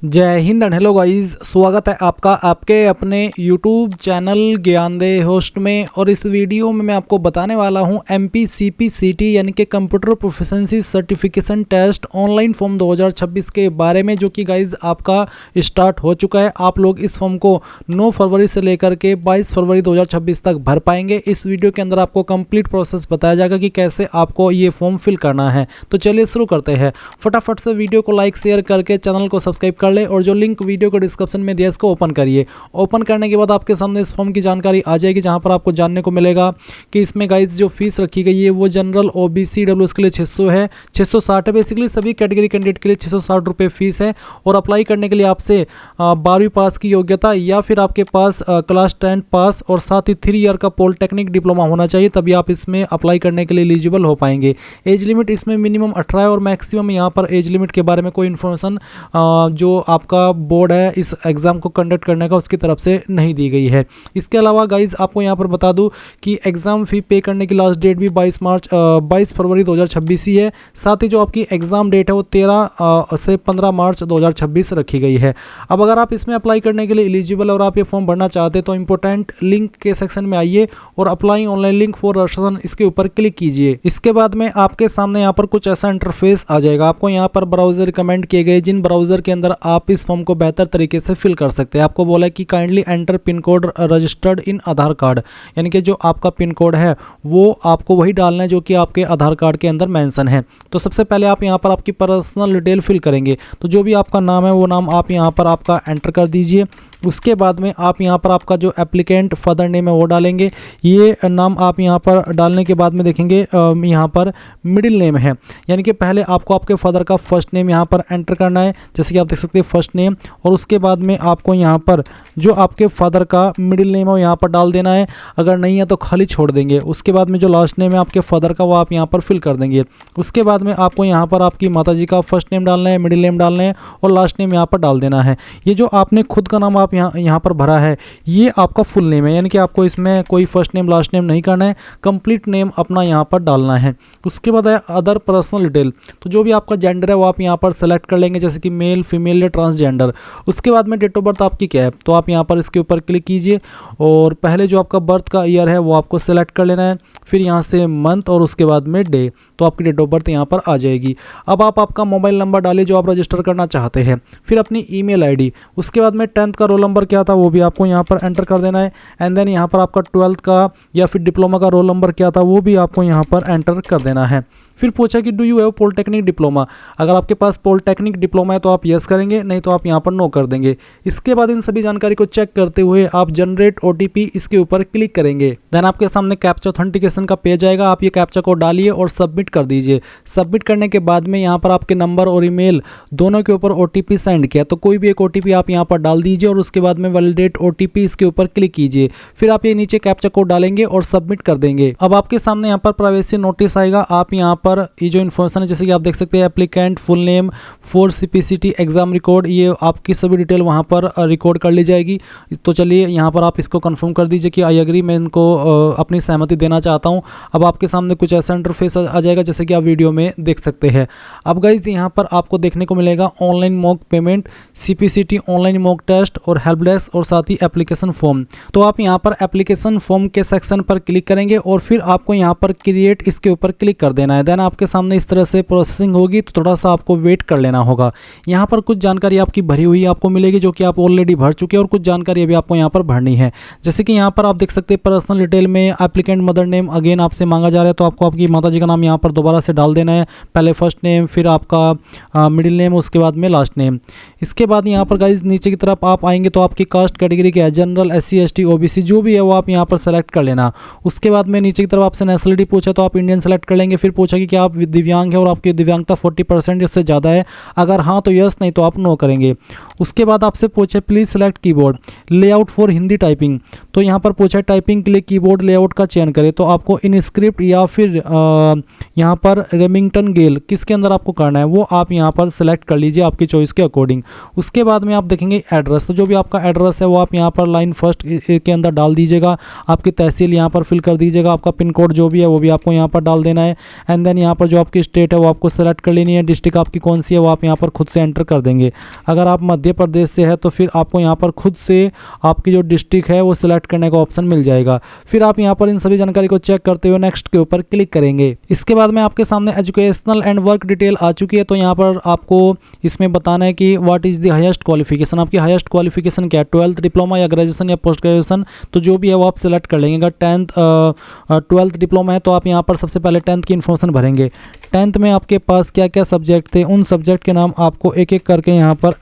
जय Hind and hello guys, स्वागत है आपका आपके अपने YouTube चैनल ज्ञानदेह होस्ट में। और इस वीडियो में मैं आपको बताने वाला हूं MPCPCT यानी कि computer proficiency certification test online form 2026 के बारे में, जो कि गाइस आपका स्टार्ट हो चुका है। आप लोग इस फॉर्म को 9 फरवरी से लेकर के 22 फरवरी 2026 तक भर पाएंगे। इस वीडियो के अंदर आपको कंप्लीट प्रोसेस बताया जाएगा कि कैसे आपको ये फॉर्म फिल करना है। तो चलिए शुरू करते हैं। फटाफट से वीडियो को लाइक शेयर करके चैनल को सब्सक्राइब कर ले और जो लिंक वीडियो के डिस्क्रिप्शन में दिया इसको ओपन करिए। ओपन करने के बाद आपके सामने इस फॉर्म की जानकारी आ जाएगी, जहां पर आपको जानने को मिलेगा कि इसमें गाइस जो फीस रखी गई है वो जनरल OBC WS के लिए 600 है, 660 है। बेसिकली सभी कैटेगरी कैंडिडेट के लिए 660 रुपये फीस है। और अप्लाई करने के लिए आपसे 12वीं पास की योग्यता या फिर आपके पास क्लास 10 पास और साथ ही 3 ईयर का पॉलिटेक्निक डिप्लोमा होना चाहिए, तभी आप इसमें अप्लाई करने के लिए एलिजिबल हो पाएंगे। एज लिमिट इसमें मिनिमम 18 है और मैक्सिमम यहाँ पर एज लिमिट के बारे में कोई इन्फॉर्मेशन जो आपका बोर्ड है इस एग्ज़ाम को कंडक्ट करने का उसकी तरफ से नहीं दी गई है। इसके अलावा गाइज आपको यहाँ पर बता दूं कि एग्ज़ाम फ़ी पे करने की लास्ट डेट भी 22 फरवरी 2026 ही है। साथ ही जो आपकी एग्ज़ाम डेट है वो 13 से 15 मार्च 2026 रखी गई है। अब अगर आप इसमें अप्लाई करने के लिए एलिजिबल और आप ये फॉर्म भरना चाहते हैं तो इंपॉर्टेंट लिंक के सेक्शन में आइए और apply online link for registration इसके ऊपर क्लिक कीजिए। इसके बाद में आपके सामने यहाँ पर कुछ ऐसा इंटरफेस आ जाएगा। आपको यहाँ पर ब्राउज़र रिकमेंड किए गए जिन ब्राउज़र के अंदर आप इस फॉर्म को बेहतर तरीके से फिल कर सकते हैं। आपको बोला है कि kindly enter pin code registered in Aadhaar card, यानी कि जो आपका पिन कोड है वो आपको वही डालना है जो कि आपके आधार कार्ड के अंदर मेंशन है। तो सबसे पहले आप यहाँ पर आपकी पर्सनल डिटेल फिल करेंगे। तो जो भी आपका नाम है वो नाम आप यहाँ पर आपका एंटर कर दीजिए। उसके बाद में आप यहाँ पर आपका जो एप्लीकेंट फादर नेम है वो डालेंगे। ये नाम आप यहाँ पर डालने के बाद में देखेंगे यहाँ पर मिडिल नेम है, यानी कि पहले आपको आपके फादर का फर्स्ट नेम यहाँ पर एंटर करना है, जैसे कि आप देख सकते हैं फर्स्ट नेम। और उसके बाद में आपको यहाँ पर जो आपके फादर का मिडिल नेम है वो यहाँ पर डाल देना है, अगर नहीं है तो खाली छोड़ देंगे। उसके बाद में जो लास्ट नेम है आपके फादर का वो आप यहाँ पर फिल कर देंगे। उसके बाद में आपको यहाँ पर आपकी माताजी का फर्स्ट नेम डालना है, मिडिल नेम डालना है और लास्ट नेम यहाँ पर डाल देना है। ये जो आपने खुद का नाम आप यहाँ पर भरा है ये आपका फुल नेम है, यानी कि आपको इसमें कोई फर्स्ट नेम लास्ट नेम नहीं करना है, कंप्लीट नेम अपना यहाँ पर डालना है। उसके बाद है अदर पर्सनल डिटेल। तो जो भी आपका जेंडर है वो आप यहाँ पर सेलेक्ट कर लेंगे, जैसे कि मेल फीमेल या ट्रांसजेंडर। उसके बाद में डेट ऑफ बर्थ आपकी क्या है तो आप यहाँ पर इसके ऊपर क्लिक कीजिए और पहले जो आपका बर्थ का ईयर है वो आपको सेलेक्ट कर लेना है, फिर यहाँ से मंथ और उसके बाद में डे। तो आपकी डेट ऑफ बर्थ यहाँ पर आ जाएगी। अब आप आपका मोबाइल नंबर डालिए जो आप रजिस्टर करना चाहते हैं, फिर अपनी ईमेल आईडी। उसके बाद में 10th का रोल नंबर क्या था वो भी आपको यहाँ पर एंटर कर देना है। एंड देन यहाँ पर आपका 12th का या फिर डिप्लोमा का रोल नंबर क्या था वो भी आपको यहाँ पर एंटर कर देना है। फिर पूछा कि do you have polytechnic diploma. अगर आपके पास पॉलिटेक्निक डिप्लोमा है तो आप यस करेंगे, नहीं तो आप यहाँ पर नो कर देंगे। इसके बाद इन सभी जानकारी को चेक करते हुए आप जनरेट OTP इसके ऊपर क्लिक करेंगे। देन आपके सामने कैप्चा ऑथेंटिकेशन का पेज आएगा। आप ये कैप्चा कोड डालिए और सबमिट कर दीजिए। सबमिट करने के बाद में यहाँ पर आपके नंबर और ईमेल दोनों के ऊपर OTP सेंड किया, तो कोई भी एक OTP आप यहाँ पर डाल दीजिए और उसके बाद में वैलिडेट OTP इसके ऊपर क्लिक कीजिए। फिर आप ये नीचे कैप्चा कोड डालेंगे और सबमिट कर देंगे। अब आपके सामने यहाँ पर प्राइवेसी नोटिस आएगा। आप यहाँ पर ये जो इन्फॉर्मेशन है जैसे कि आप देख सकते हैं applicant full name for CPCT exam record, ये आपकी सभी डिटेल वहाँ पर रिकॉर्ड कर ली जाएगी। तो चलिए यहाँ पर आप इसको कंफर्म कर दीजिए कि आई एग्री, मैं इनको अपनी सहमति देना चाहता हूँ। अब आपके सामने कुछ ऐसा इंटरफेस आ जाएगा जैसे कि आप वीडियो में देख सकते हैं। अब गाइज यहाँ पर आपको देखने को मिलेगा online mock payment, CPCT online mock test और हेल्प डेस्क और साथ ही एप्लीकेशन फॉर्म। तो आप यहाँ पर एप्लीकेशन फॉर्म के सेक्शन पर क्लिक करेंगे और फिर आपको यहाँ पर क्रिएट इसके ऊपर क्लिक कर देना है। देन आपके सामने इस तरह से प्रोसेसिंग होगी, तो थोड़ा सा आपको वेट कर लेना होगा। यहाँ पर कुछ जानकारी आपकी भरी हुई आपको मिलेगी जो कि आप ऑलरेडी भर चुके हैं और कुछ जानकारी अभी आपको यहाँ पर भरनी है। जैसे कि यहाँ पर आप देख सकते हैं पर्सनल डिटेल में एप्लीकेंट मदर नेम अगेन आपसे मांगा जा रहा है, तो आपको आपकी माताजी का नाम यहाँ पर दोबारा से डाल देना है। पहले फर्स्ट नेम, फिर आपका मिडिल नेम, उसके बाद में लास्ट नेम। इसके बाद यहाँ पर गाइज नीचे की तरफ आप आएंगे तो आपकी कास्ट कैटेगरी क्या है, जनरल SC ST OBC जो भी है वो आप यहाँ पर सेलेक्ट कर लेना। उसके बाद में नीचे की तरफ आपसे नेशनलिटी पूछा तो आप इंडियन सेलेक्ट कर लेंगे। फिर पूछा कि क्या आप दिव्यांग है और आपकी दिव्यांगता 40% इससे ज़्यादा है, अगर हाँ तो यस, नहीं तो आप नो करेंगे। उसके बाद आपसे पूछे please select keyboard layout for Hindi typing. तो यहाँ पर पूछा टाइपिंग के लिए कीबोर्ड लेआउट का चयन करें, तो आपको इनस्क्रिप्ट या फिर यहाँ पर रेमिंगटन गेल किसके अंदर आपको करना है वो आप यहाँ पर सेलेक्ट कर लीजिए आपकी चॉइस के अकॉर्डिंग। उसके बाद में आप देखेंगे एड्रेस, तो जो भी आपका एड्रेस है वो आप यहाँ पर लाइन फर्स्ट के अंदर डाल दीजिएगा। आपकी तहसील यहाँ पर फिल कर दीजिएगा। आपका पिन कोड जो भी है वो भी आपको यहाँ पर डाल देना है। एंड देन यहाँ पर जो आपकी स्टेट है वो आपको सेलेक्ट कर लेनी है। डिस्ट्रिक्ट आपकी कौन सी है वो आप यहाँ पर खुद से एंटर कर देंगे। अगर आप मध्य प्रदेश से है तो फिर आपको यहाँ पर खुद से आपकी जो डिस्ट्रिक्ट है वो सिलेक्ट करने का ऑप्शन मिल जाएगा। फिर आप यहाँ पर इन सभी जानकारी को चेक करते हुए नेक्स्ट के ऊपर क्लिक करेंगे। इसके बाद में आपके सामने एजुकेशनल एंड वर्क डिटेल आ चुकी है। तो यहाँ पर आपको इसमें बताना है कि what is the highest qualification, आपकी हाईएस्ट क्वालिफिकेशन क्या है, 12th डिप्लोमा या ग्रेजुएशन या पोस्ट ग्रेजुएशन, तो जो भी है वो आप सिलेक्ट कर लेंगे। अगर 12th डिप्लोमा है तो आप यहाँ पर सबसे पहले 10th की इन्फॉर्मेशन भरेंगे। 10th में आपके पास क्या क्या सब्जेक्ट थे, उन सब्जेक्ट के नाम आपको एक एक करके यहाँ पर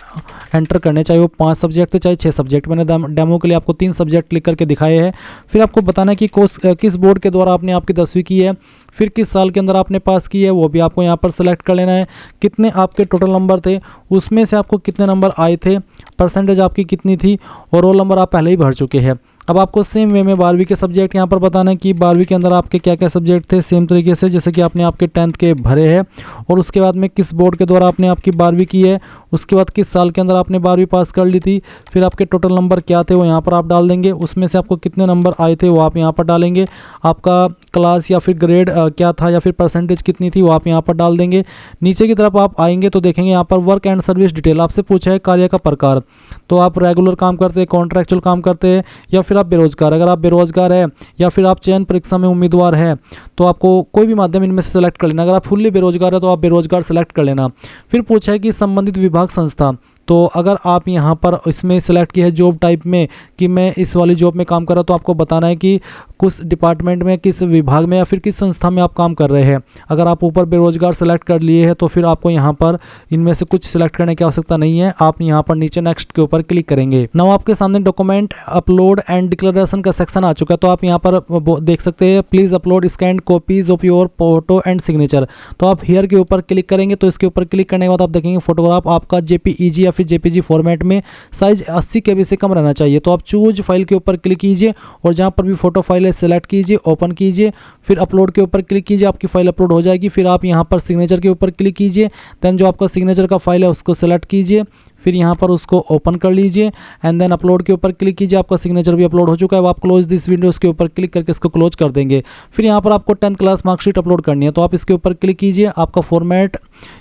एंटर करने, चाहे वो 5 सब्जेक्ट थे चाहे 6 सब्जेक्ट। मैंने डेमो के लिए आपको 3 सब्जेक्ट क्लिक करके दिखाए हैं। फिर आपको बताना है कि किस बोर्ड के द्वारा आपने आपकी 10वीं की है, फिर किस साल के अंदर आपने पास की है वो भी आपको यहाँ पर सेलेक्ट कर लेना है। कितने आपके टोटल नंबर थे, उसमें से आपको कितने नंबर आए थे, परसेंटेज आपकी कितनी थी, और रोल नंबर आप पहले ही भर चुके हैं। अब आपको सेम वे में 12वीं के सब्जेक्ट यहाँ पर बताना है कि 12वीं के अंदर आपके क्या क्या सब्जेक्ट थे, सेम तरीके से जैसे कि आपने आपके 10th के भरे हैं। और उसके बाद में किस बोर्ड के द्वारा आपने आपकी 12वीं की है, उसके बाद किस साल के अंदर आपने 12वीं पास कर ली थी, फिर आपके टोटल नंबर क्या थे वो यहाँ पर आप डाल देंगे। उसमें से आपको कितने नंबर आए थे वो आप यहाँ पर डालेंगे। आपका क्लास या फिर ग्रेड क्या था या फिर परसेंटेज कितनी थी वो आप यहाँ पर डाल देंगे। नीचे की तरफ आप आएंगे तो देखेंगे यहाँ पर वर्क एंड सर्विस डिटेल आपसे पूछा है कार्य का प्रकार, तो आप रेगुलर काम करते हैं, कॉन्ट्रैक्चुअल काम करते हैं, या फिर आप बेरोजगार। अगर आप बेरोजगार है या फिर आप चयन परीक्षा में उम्मीदवार है तो आपको कोई भी माध्यम इनमें से सेलेक्ट कर लेना। अगर आप फुल्ली बेरोजगार है तो आप बेरोजगार सेलेक्ट कर लेना। फिर पूछा है कि संबंधित विभाग संस्था, तो अगर आप यहाँ पर इसमें सेलेक्ट किया है जॉब टाइप में कि मैं इस वाली जॉब में काम कर रहा हूँ, तो आपको बताना है कि किस डिपार्टमेंट में, किस विभाग में या फिर किस संस्था में आप काम कर रहे हैं। अगर आप ऊपर बेरोजगार सेलेक्ट कर लिए हैं तो फिर आपको यहाँ पर इनमें से कुछ सिलेक्ट करने की आवश्यकता नहीं है। आप यहाँ पर नीचे नेक्स्ट के ऊपर क्लिक करेंगे। नाउ आपके सामने डॉक्यूमेंट अपलोड एंड डिक्लेरेशन का सेक्शन आ चुका है। तो आप यहाँ पर देख सकते हैं please upload scanned copies of your photo and signature. तो आप हियर के ऊपर क्लिक करेंगे तो इसके ऊपर क्लिक करने के बाद आप देखेंगे फोटोग्राफ आपका JPEG या फिर JPG फॉर्मेट में साइज 80 KB से कम रहना चाहिए। तो आप चूज फाइल के ऊपर क्लिक कीजिए और जहाँ पर भी फोटो फाइल है सेलेक्ट कीजिए, ओपन कीजिए, फिर अपलोड के ऊपर क्लिक कीजिए, आपकी फाइल अपलोड हो जाएगी। फिर आप यहाँ पर सिग्नेचर के ऊपर क्लिक कीजिए, देन जो आपका सिग्नेचर का फाइल है उसको सेलेक्ट कीजिए, फिर यहाँ पर उसको ओपन कर लीजिए एंड देन अपलोड के ऊपर क्लिक कीजिए। आपका सिग्नेचर भी अपलोड हो चुका है। अब आप क्लोज दिस विंडोज़ के ऊपर क्लिक करके इसको क्लोज कर देंगे। फिर यहाँ पर आपको 10th क्लास मार्कशीट अपलोड करनी है, तो आप इसके ऊपर क्लिक कीजिए। आपका फॉर्मेट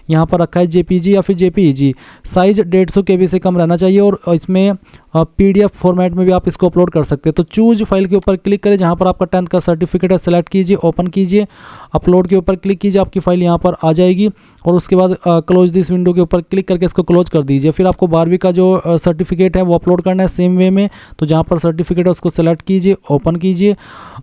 यहाँ पर रखा है JPG या फिर JPEG, साइज 150 KB से कम रहना चाहिए और इसमें PDF फॉर्मेट में भी आप इसको अपलोड कर सकते हैं। तो चूज फाइल के ऊपर क्लिक करें, जहाँ पर आपका 10th का सर्टिफिकेट है सेलेक्ट कीजिए, ओपन कीजिए, अपलोड के ऊपर क्लिक कीजिए, आपकी फाइल यहाँ पर आ जाएगी और उसके बाद क्लोज दिस विंडो के ऊपर क्लिक करके इसको क्लोज कर दीजिए। फिर आपको 12वीं का जो सर्टिफिकेट है वो अपलोड करना है सेम वे में। तो जहाँ पर सर्टिफिकेट है उसको सेलेक्ट कीजिए, ओपन कीजिए,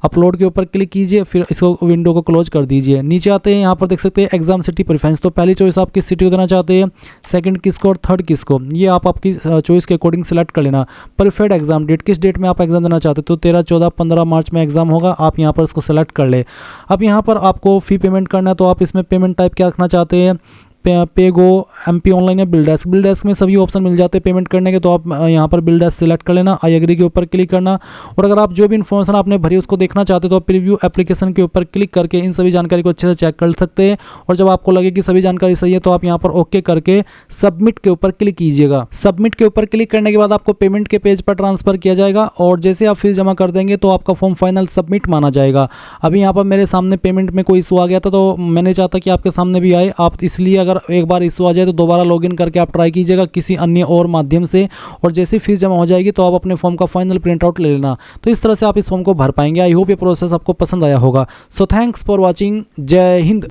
अपलोड के ऊपर क्लिक कीजिए, फिर इसको विंडो को क्लोज कर दीजिए। नीचे आते हैं, यहाँ पर देख सकते हैं एग्जाम सिटी प्रेफरेंस। तो पहली चॉइस आप किस सिटी को देना चाहते हैं, सेकंड किसको और थर्ड किसको, ये आप आपकी चॉइस के अकॉर्डिंग सेलेक्ट कर लेना। प्रीफर्ड एग्जाम डेट, किस डेट में आप एग्जाम देना चाहते हैं, तो 13, 14, 15 मार्च में एग्जाम होगा, आप यहाँ पर इसको सेलेक्ट कर ले। अब यहाँ पर आपको फ़ी पेमेंट करना है, तो आप इसमें पेमेंट टाइप क्या रखना चाहते हैं, पेगो, MP ऑनलाइन या बिल डेस्क। बिल डेस्क में सभी ऑप्शन मिल जाते हैं पेमेंट करने के, तो आप यहाँ पर बिल डेस्क सेलेक्ट कर लेना, आई एग्री के ऊपर क्लिक करना। और अगर आप जो भी इन्फॉर्मेशन आपने भरी उसको देखना चाहते हो तो आप प्रीव्यू एप्लीकेशन के ऊपर क्लिक करके इन सभी जानकारी को अच्छे से चेक कर सकते हैं। और जब आपको लगे कि सभी जानकारी सही है तो आप यहाँ पर ओके करके सबमिट के ऊपर क्लिक कीजिएगा। सबमिट के ऊपर क्लिक करने के बाद आपको पेमेंट के पेज पर ट्रांसफर किया जाएगा और जैसे आप फीस जमा कर देंगे तो आपका फॉर्म फाइनल सबमिट माना जाएगा। अभी यहाँ पर मेरे सामने पेमेंट में कोई इशू आ गया था, तो मैंने चाहता कि आपके सामने भी आए। आप इसलिए अगर एक बार इशू जाए तो दोबारा लॉगिन करके आप ट्राई कीजिएगा किसी अन्य और माध्यम से, और जैसे फीस जमा हो जाएगी तो आप अपने फॉर्म का फाइनल प्रिंट आउट ले लेना। तो इस तरह से आप इस फॉर्म को भर पाएंगे। आई होप ये प्रोसेस आपको पसंद आया होगा। So thanks for watching. जय हिंद।